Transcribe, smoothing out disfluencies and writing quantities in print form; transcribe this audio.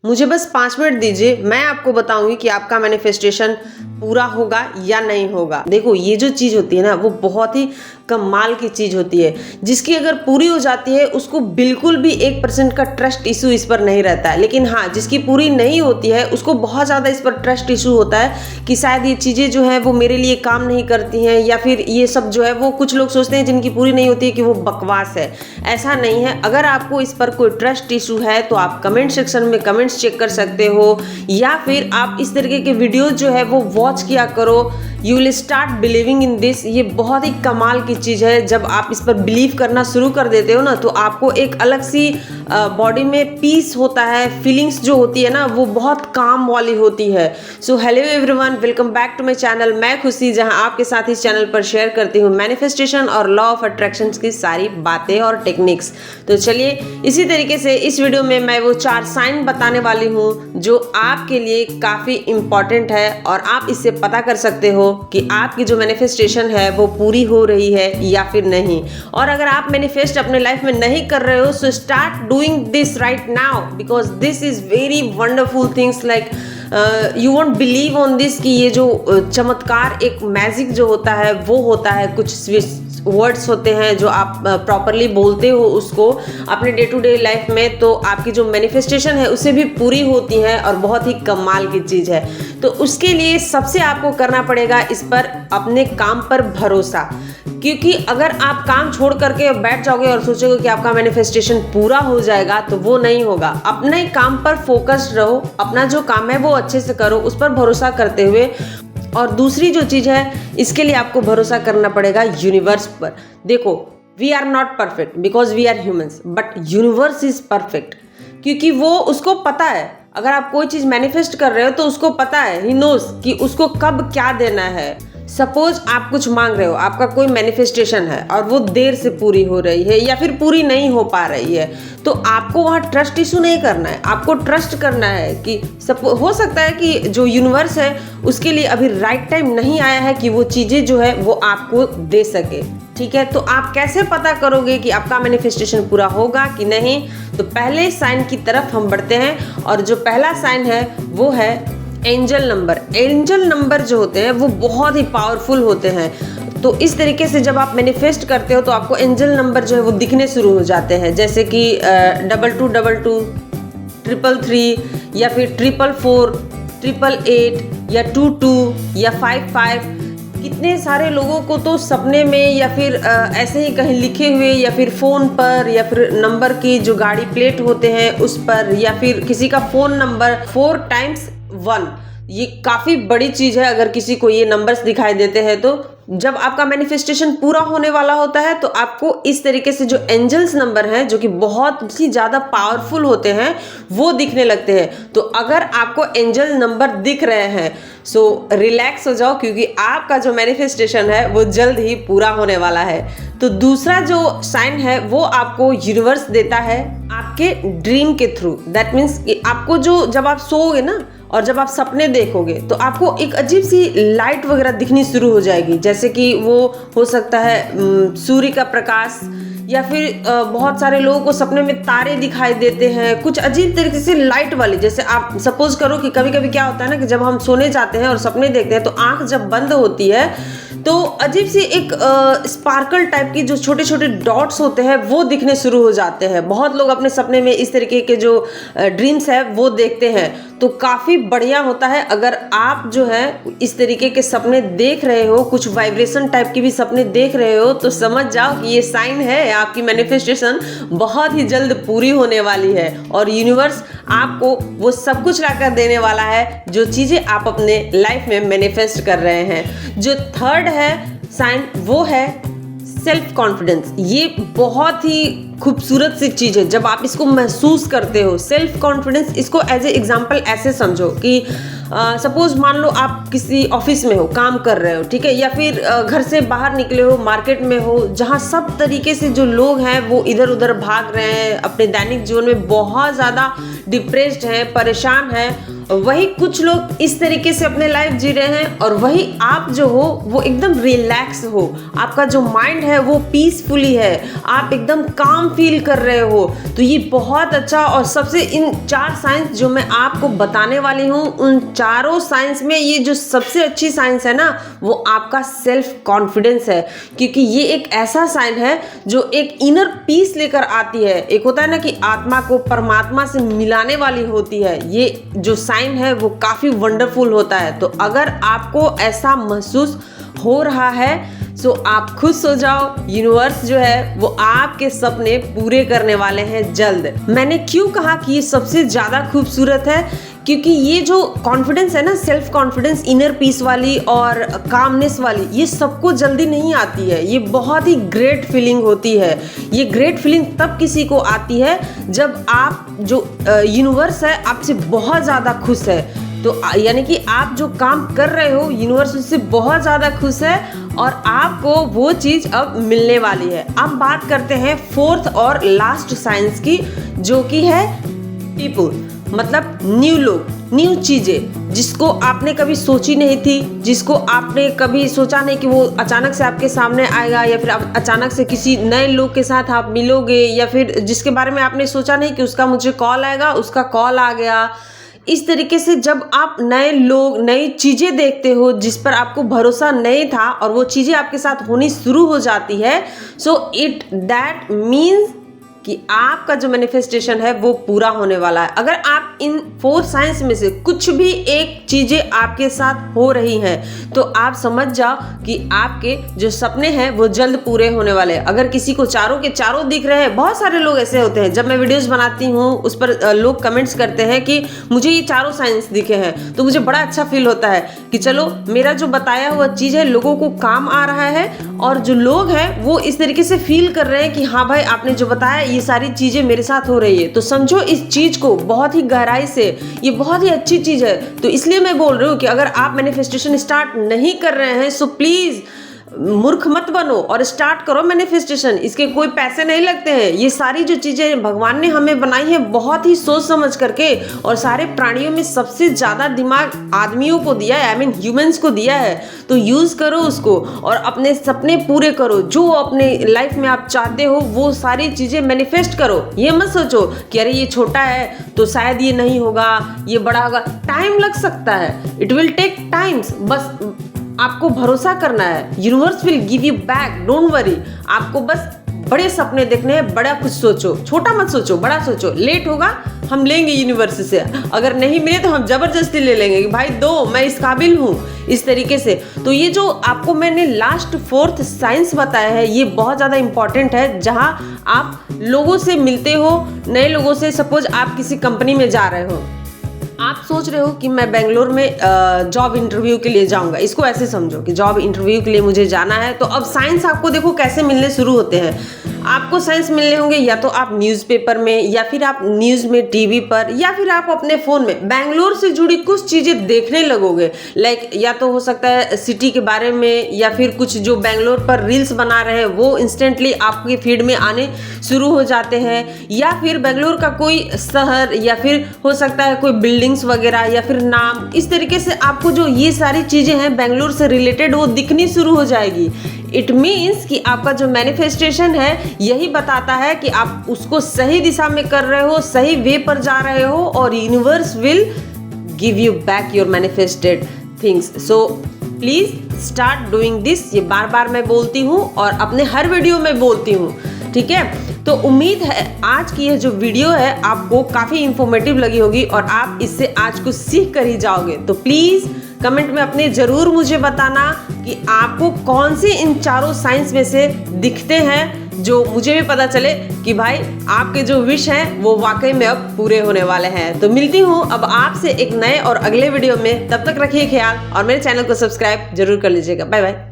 मुझे बस 5 मिनट दीजिए, मैं आपको बताऊंगी कि आपका मैनिफेस्टेशन पूरा होगा या नहीं होगा। देखो, ये जो चीज़ होती है ना, वो बहुत ही कमाल की चीज़ होती है, जिसकी अगर पूरी हो जाती है उसको बिल्कुल भी 1% का ट्रस्ट इशू इस पर नहीं रहता है। लेकिन हाँ, जिसकी पूरी नहीं होती है उसको बहुत ज़्यादा इस पर ट्रस्ट इशू होता है कि शायद ये चीज़ें जो है वो मेरे लिए काम नहीं करती हैं, या फिर ये सब जो है वो कुछ लोग सोचते हैं जिनकी पूरी नहीं होती है कि वो बकवास है। ऐसा नहीं है। अगर आपको इस पर कोई ट्रस्ट इशू है तो आप कमेंट सेक्शन में कमेंट्स चेक कर सकते हो, या फिर आप इस तरीके के वीडियोज जो है वो वॉच किया करो। You will start believing in this. ये बहुत ही कमाल की चीज़ है। जब आप इस पर बिलीव करना शुरू कर देते हो ना, तो आपको एक अलग सी बॉडी में पीस होता है, फीलिंग्स जो होती है ना वो बहुत काम वाली होती है। So hello everyone, welcome back to my channel. मैं खुशी, जहां आपके साथ इस चैनल पर शेयर करती हूँ मैनिफेस्टेशन और लॉ ऑफ अट्रैक्शन की सारी बातें और टेक्निक्स। तो चलिए, इसी तरीके से इस वीडियो में मैं वो 4 साइन बताने वाली हूँ जो आपके लिए काफ़ी इम्पॉर्टेंट है, और आप इससे पता कर सकते हो कि आपकी जो मैनिफेस्टेशन है वो पूरी हो रही है या फिर नहीं। और अगर आप मैनिफेस्ट अपने लाइफ में नहीं कर रहे हो, so start doing this right now, because this is very wonderful things. Like you won't believe on this कि ये जो चमत्कार, एक मैजिक जो होता है वो होता है। कुछ वर्ड्स होते हैं जो आप प्रॉपरली बोलते हो उसको अपने डे टू डे लाइफ में, तो आपकी जो मैनिफेस्टेशन है उसे भी पूरी होती है, और बहुत ही कमाल की चीज़ है। तो उसके लिए सबसे आपको करना पड़ेगा इस पर अपने काम पर भरोसा। क्योंकि अगर आप काम छोड़ करके बैठ जाओगे और सोचोगे कि आपका मैनिफेस्टेशन पूरा हो जाएगा, तो वो नहीं होगा। अपने काम पर फोकस्ड रहो, अपना जो काम है वो अच्छे से करो, उस पर भरोसा करते हुए। और दूसरी जो चीज़ है, इसके लिए आपको भरोसा करना पड़ेगा यूनिवर्स पर। देखो, we are not perfect because we are humans, but universe is perfect, क्योंकि वो उसको पता है। अगर आप कोई चीज़ मैनिफेस्ट कर रहे हो तो उसको पता है, ही नोज कि उसको कब क्या देना है। सपोज आप कुछ मांग रहे हो, आपका कोई मैनिफेस्टेशन है और वो देर से पूरी हो रही है या फिर पूरी नहीं हो पा रही है, तो आपको वहाँ ट्रस्ट इशू नहीं करना है। आपको ट्रस्ट करना है कि हो सकता है कि जो यूनिवर्स है उसके लिए अभी राइट टाइम नहीं आया है कि वो चीज़ें जो है वो आपको दे सके। ठीक है, तो आप कैसे पता करोगे कि आपका मैनिफेस्टेशन पूरा होगा कि नहीं? तो पहले साइन की तरफ हम बढ़ते हैं, और जो पहला साइन है वो है एंजल नंबर। एंजल नंबर जो होते हैं वो बहुत ही पावरफुल होते हैं। तो इस तरीके से जब आप मैनिफेस्ट करते हो तो आपको एंजल नंबर जो है वो दिखने शुरू हो जाते हैं, जैसे कि 2222, 333 या फिर 444, 888 या 22 या 55। कितने सारे लोगों को तो सपने में या फिर ऐसे ही कहीं लिखे हुए, या फिर फ़ोन पर, या फिर नंबर की जो गाड़ी प्लेट होते हैं उस पर, या फिर किसी का फ़ोन नंबर 4 टाइम्स 1। ये काफ़ी बड़ी चीज़ है अगर किसी को ये नंबर्स दिखाई देते हैं। तो जब आपका मैनिफेस्टेशन पूरा होने वाला होता है तो आपको इस तरीके से जो एंजल्स नंबर हैं, जो कि बहुत ही ज़्यादा पावरफुल होते हैं, वो दिखने लगते हैं। तो अगर आपको एंजल नंबर दिख रहे हैं, सो रिलैक्स हो जाओ, क्योंकि आपका जो मैनिफेस्टेशन है वो जल्द ही पूरा होने वाला है। तो दूसरा जो साइन है वो आपको यूनिवर्स देता है आपके ड्रीम के थ्रू। दैट मीन्स कि आपको जो, जब आप सोओगे ना और जब आप सपने देखोगे तो आपको एक अजीब सी लाइट वगैरह दिखनी शुरू हो जाएगी, जैसे कि वो हो सकता है सूर्य का प्रकाश, या फिर बहुत सारे लोगों को सपने में तारे दिखाई देते हैं, कुछ अजीब तरीके से लाइट वाली। जैसे आप सपोज करो कि कभी कभी क्या होता है ना, कि जब हम सोने जाते हैं और सपने देखते हैं तो आंख जब बंद होती है तो अजीब सी एक स्पार्कल टाइप की जो छोटे छोटे डॉट्स होते हैं वो दिखने शुरू हो जाते हैं। बहुत लोग अपने सपने में इस तरीके के जो ड्रीम्स है वो देखते हैं। तो काफ़ी बढ़िया होता है अगर आप जो है इस तरीके के सपने देख रहे हो, कुछ वाइब्रेशन टाइप की भी सपने देख रहे हो, तो समझ जाओ कि ये साइन है आपकी मैनिफेस्टेशन बहुत ही जल्द पूरी होने वाली है, और यूनिवर्स आपको वो सब कुछ लाकर देने वाला है जो चीज़ें आप अपने लाइफ में मैनिफेस्ट कर रहे हैं। जो थर्ड है साइन वो है सेल्फ कॉन्फिडेंस। ये बहुत ही खूबसूरत सी चीज़ है जब आप इसको महसूस करते हो। सेल्फ कॉन्फिडेंस, इसको एज ए एग्जाम्पल ऐसे समझो कि सपोज मान लो आप किसी ऑफिस में हो, काम कर रहे हो, ठीक है, या फिर घर से बाहर निकले हो, मार्केट में हो, जहाँ सब तरीके से जो लोग हैं वो इधर उधर भाग रहे हैं, अपने दैनिक जीवन में बहुत ज़्यादा डिप्रेस्ड हैं, परेशान हैं, वही कुछ लोग इस तरीके से अपने लाइफ जी रहे हैं, और वही आप जो हो वो एकदम रिलैक्स हो, आपका जो माइंड है वो पीसफुली है, आप एकदम काम फील कर रहे हो। तो ये बहुत अच्छा, और सबसे इन 4 साइंस जो मैं आपको बताने वाली हूँ, उन चारों साइंस में ये जो सबसे अच्छी साइंस है ना, वो आपका सेल्फ कॉन्फिडेंस है। क्योंकि ये एक ऐसा साइन है जो एक इनर पीस लेकर आती है। एक होता है ना कि आत्मा को परमात्मा से मिलाने वाली होती है, ये जो साइन है वो काफ़ी वंडरफुल होता है। तो अगर आपको ऐसा महसूस हो रहा है तो आप खुश हो जाओ, यूनिवर्स जो है वो आपके सपने पूरे करने वाले हैं जल्द। मैंने क्यों कहा कि ये सबसे ज़्यादा खूबसूरत है, क्योंकि ये जो कॉन्फिडेंस है ना, सेल्फ कॉन्फिडेंस, इनर पीस वाली और कामनेस वाली, ये सबको जल्दी नहीं आती है। ये बहुत ही ग्रेट फीलिंग होती है। ये ग्रेट फीलिंग तब किसी को आती है जब आप जो यूनिवर्स है आपसे बहुत ज़्यादा खुश है। तो यानी कि आप जो काम कर रहे हो, यूनिवर्स उससे बहुत ज़्यादा खुश है और आपको वो चीज़ अब मिलने वाली है। अब बात करते हैं 4th और लास्ट साइंस की, जो कि है पीपल, मतलब न्यू लोग, न्यू चीज़ें जिसको आपने कभी सोची नहीं थी, जिसको आपने कभी सोचा नहीं कि वो अचानक से आपके सामने आएगा, या फिर अचानक से किसी नए लोग के साथ आप मिलोगे, या फिर जिसके बारे में आपने सोचा नहीं कि उसका मुझे कॉल आएगा, उसका कॉल आ गया। इस तरीके से जब आप नए लोग, नई चीज़ें देखते हो जिस पर आपको भरोसा नहीं था, और वो चीज़ें आपके साथ होनी शुरू हो जाती है, सो इट दैट मीन्स कि आपका जो मैनिफेस्टेशन है वो पूरा होने वाला है। अगर आप इन 4 साइंस में से कुछ भी एक चीज़ें आपके साथ हो रही हैं, तो आप समझ जाओ कि आपके जो सपने हैं वो जल्द पूरे होने वाले हैं। अगर किसी को चारों के चारों दिख रहे हैं, बहुत सारे लोग ऐसे होते हैं, जब मैं वीडियोस बनाती हूँ उस पर लोग कमेंट्स करते हैं कि मुझे ये चारों साइंस दिखे हैं, तो मुझे बड़ा अच्छा फील होता है कि चलो मेरा जो बताया हुआ चीज़ है लोगों को काम आ रहा है, और जो लोग हैं वो इस तरीके से फील कर रहे हैं कि हाँ भाई आपने जो बताया ये सारी चीज़ें मेरे साथ हो रही है। तो समझो इस चीज़ को बहुत ही गहराई से, ये बहुत ही अच्छी चीज़ है। तो इसलिए मैं बोल रही हूँ कि अगर आप मैनिफेस्टेशन स्टार्ट नहीं कर रहे हैं, सो प्लीज़ मूर्ख मत बनो और स्टार्ट करो मैनिफेस्टेशन। इसके कोई पैसे नहीं लगते हैं। ये सारी जो चीज़ें भगवान ने हमें बनाई है बहुत ही सोच समझ करके, और सारे प्राणियों में सबसे ज़्यादा दिमाग आदमियों को दिया है, आई मीन ह्यूमंस को दिया है। तो यूज़ करो उसको और अपने सपने पूरे करो। जो अपने लाइफ में आप चाहते हो वो सारी चीज़ें मैनिफेस्ट करो। ये मत सोचो कि अरे ये छोटा है तो शायद ये नहीं होगा, ये बड़ा होगा। टाइम लग सकता है, इट विल टेक टाइम्स, बस आपको भरोसा करना है। Universe will give you back, don't worry. आपको बस बड़े सपने देखने हैं, बड़ा कुछ सोचो, छोटा मत सोचो, बड़ा सोचो। लेट होगा हम लेंगे यूनिवर्स से, अगर नहीं मिले तो हम जबरदस्ती ले लेंगे कि भाई दो, मैं इस काबिल हूँ, इस तरीके से। तो ये जो आपको मैंने लास्ट 4th साइंस बताया है, ये बहुत ज़्यादा इंपॉर्टेंट है। जहाँ आप लोगों से मिलते हो, नए लोगों से, सपोज आप किसी कंपनी में जा रहे हो, आप सोच रहे हो कि मैं बेंगलोर में जॉब इंटरव्यू के लिए जाऊंगा। इसको ऐसे समझो कि जॉब इंटरव्यू के लिए मुझे जाना है। तो अब साइंस आपको देखो कैसे मिलने शुरू होते हैं। आपको साइंस मिलने होंगे या तो आप न्यूज़पेपर में, या फिर आप न्यूज़ में, टीवी पर, या फिर आप अपने फ़ोन में बेंगलोर से जुड़ी कुछ चीज़ें देखने लगोगे। लाइक या तो हो सकता है सिटी के बारे में, या फिर कुछ जो बेंगलोर पर रील्स बना रहे हैं वो इंस्टेंटली आपके फीड में आने शुरू हो जाते हैं, या फिर बेंगलोर का कोई शहर, या फिर हो सकता है कोई बिल्डिंग्स वगैरह, या फिर नाम। इस तरीके से आपको जो ये सारी चीज़ें हैं बेंगलोर से रिलेटेड वो दिखनी शुरू हो जाएगी। इट मीन्स कि आपका जो मैनिफेस्टेशन है यही बताता है कि आप उसको सही दिशा में कर रहे हो, सही वे पर जा रहे हो, और universe will give you back your manifested things. So please start doing this. ये बार बार मैं बोलती हूँ और अपने हर वीडियो में बोलती हूँ, ठीक है। तो उम्मीद है आज की यह जो वीडियो है आपको काफ़ी इंफॉर्मेटिव लगी होगी और आप इससे आज कुछ सीख कर ही जाओगे। तो प्लीज़ कमेंट में अपने ज़रूर मुझे बताना कि आपको कौन से इन चारों साइंस में से दिखते हैं, जो मुझे भी पता चले कि भाई आपके जो विश हैं वो वाकई में अब पूरे होने वाले हैं। तो मिलती हूँ अब आपसे एक नए और अगले वीडियो में। तब तक रखिए ख्याल और मेरे चैनल को सब्सक्राइब जरूर कर लीजिएगा। Bye bye.